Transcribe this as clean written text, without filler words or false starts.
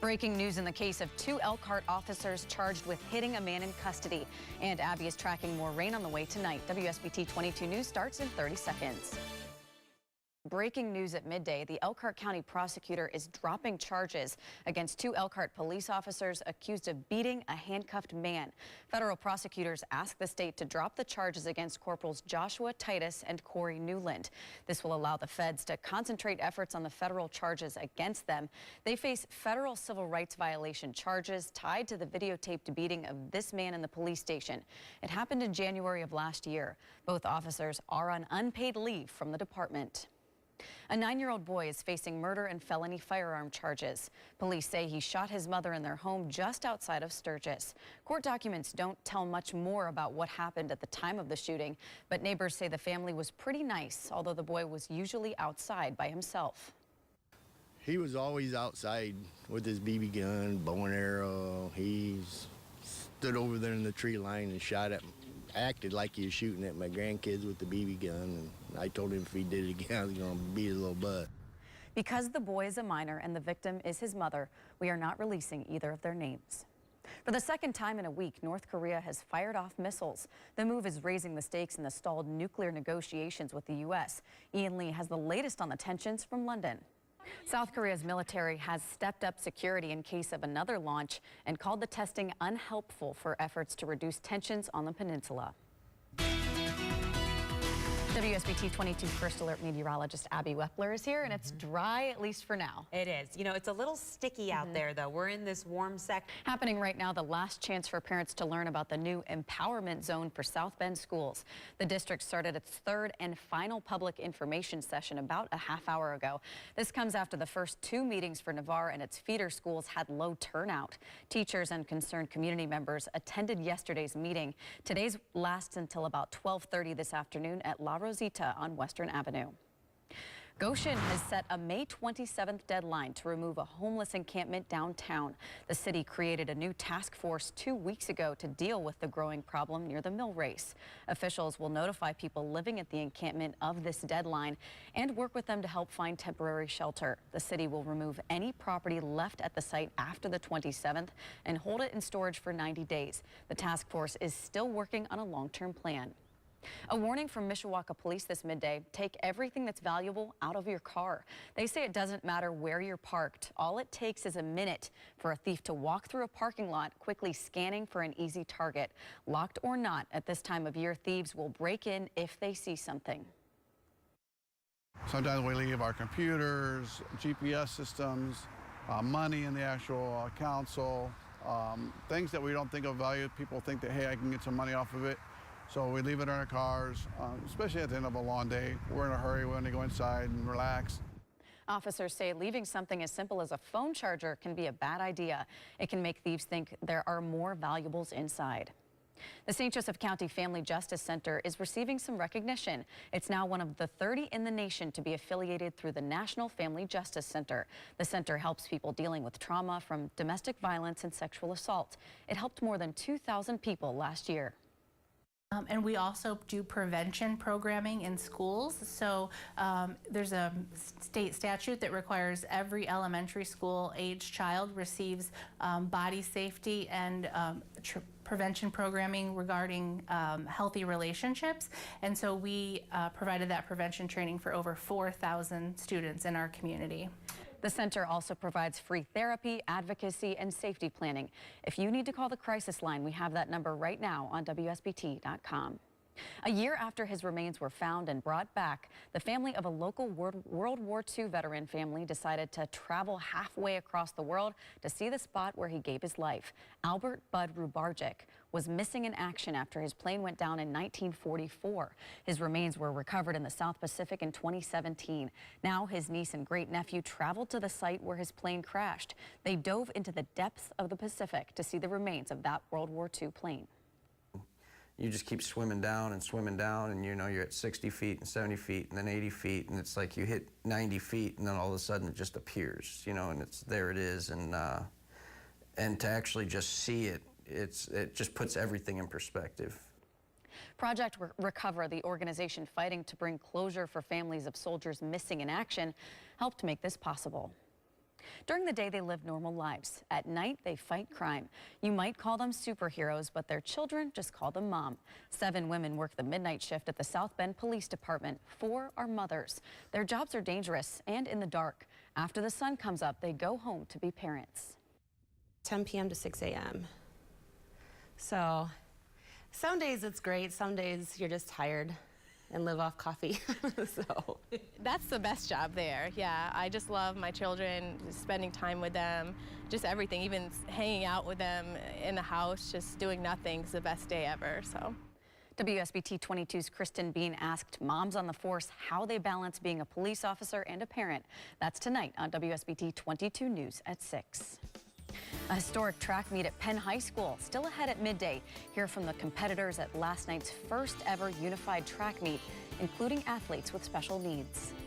Breaking news in the case of two Elkhart officers charged with hitting a man in custody. And Abby is tracking more rain on the way tonight. WSBT 22 News starts in 30 seconds. Breaking news at midday, the Elkhart County prosecutor is dropping charges against two Elkhart police officers accused of beating a handcuffed man. Federal prosecutors asked the state to drop the charges against Corporals Joshua Titus and Corey Newland. This will allow the feds to concentrate efforts on the federal charges against them. They face federal civil rights violation charges tied to the videotaped beating of this man in the police station. It happened in January of last year. Both officers are on unpaid leave from the department. A 9-year-old boy is facing murder and felony firearm charges. Police say he shot his mother in their home just outside of Sturgis. Court documents don't tell much more about what happened at the time of the shooting, but neighbors say the family was pretty nice, although the boy was usually outside by himself. He was always outside with his BB gun, bow and arrow. He stood over there in the tree line and acted like he was shooting at my grandkids with the BB gun, and I told him if he did it again, I was going to beat his little butt. Because the boy is a minor and the victim is his mother, we are not releasing either of their names. For the second time in a week, North Korea has fired off missiles. The move is raising the stakes in the stalled nuclear negotiations with the U.S. Ian Lee has the latest on the tensions from London. South Korea's military has stepped up security in case of another launch and called the testing unhelpful for efforts to reduce tensions on the peninsula. WSBT 22 First Alert meteorologist Abby Wepler is here, and it's dry, at least for now. It is. You know, it's a little sticky out there, though. We're in this warm section. Happening right now, the last chance for parents to learn about the new empowerment zone for South Bend schools. The district started its third and final public information session about a half hour ago. This comes after the first two meetings for Navarre and its feeder schools had low turnout. Teachers and concerned community members attended yesterday's meeting. Today's lasts until about 12:30 this afternoon at La Rosita on Western Avenue. Goshen has set a May 27th deadline to remove a homeless encampment downtown. The city created a new task force 2 weeks ago to deal with the growing problem near the mill race. Officials will notify people living at the encampment of this deadline and work with them to help find temporary shelter. The city will remove any property left at the site after the 27th and hold it in storage for 90 days. The task force is still working on a long-term plan. A warning from Mishawaka police this midday: take everything that's valuable out of your car. They say it doesn't matter where you're parked. All it takes is a minute for a thief to walk through a parking lot, quickly scanning for an easy target. Locked or not, at this time of year, thieves will break in if they see something. Sometimes we leave our computers, GPS systems, money in the actual console, things that we don't think of value. People think that, hey, I can get some money off of it. So we leave it in our cars, especially at the end of a long day. We're in a hurry. We want to go inside and relax. Officers say leaving something as simple as a phone charger can be a bad idea. It can make thieves think there are more valuables inside. The St. Joseph County Family Justice Center is receiving some recognition. It's now one of the 30 in the nation to be affiliated through the National Family Justice Center. The center helps people dealing with trauma from domestic violence and sexual assault. It helped more than 2,000 people last year. And we also do prevention programming in schools. So there's a state statute that requires every elementary school age child receives body safety and prevention programming regarding healthy relationships. And so we provided that prevention training for over 4,000 students in our community. The center also provides free therapy, advocacy, and safety planning. If you need to call the crisis line, we have that number right now on WSBT.com. A year after his remains were found and brought back, the family of a local World War II veteran family decided to travel halfway across the world to see the spot where he gave his life. Albert Bud Rubarczyk was missing in action after his plane went down in 1944. His remains were recovered in the South Pacific in 2017. Now his niece and great-nephew traveled to the site where his plane crashed. They dove into the depths of the Pacific to see the remains of that World War II plane. You just keep swimming down, and you know you're at 60 feet and 70 feet and then 80 feet, and it's like you hit 90 feet and then all of a sudden it just appears, you know, and there it is, and to actually just see it, it just puts everything in perspective. Project Recover, the organization fighting to bring closure for families of soldiers missing in action, helped make this possible. During the day, they live normal lives. At night, they fight crime. You might call them superheroes, but their children just call them mom. 7 women work the midnight shift at the South Bend Police Department. 4 are mothers. Their jobs are dangerous and in the dark. After the sun comes up, they go home to be parents. 10 p.m. to 6 a.m. So some days it's great, some days you're just tired and live off coffee. So That's the best job there. Yeah, I just love my children, just spending time with them, just everything, even hanging out with them in the house, just doing nothing is the best day ever. So. WSBT 22's Kristen Bean asked moms on the force how they balance being a police officer and a parent. That's tonight on WSBT 22 News at 6. A historic track meet at Penn High School still ahead at midday. Hear from the competitors at last night's first ever unified track meet, including athletes with special needs.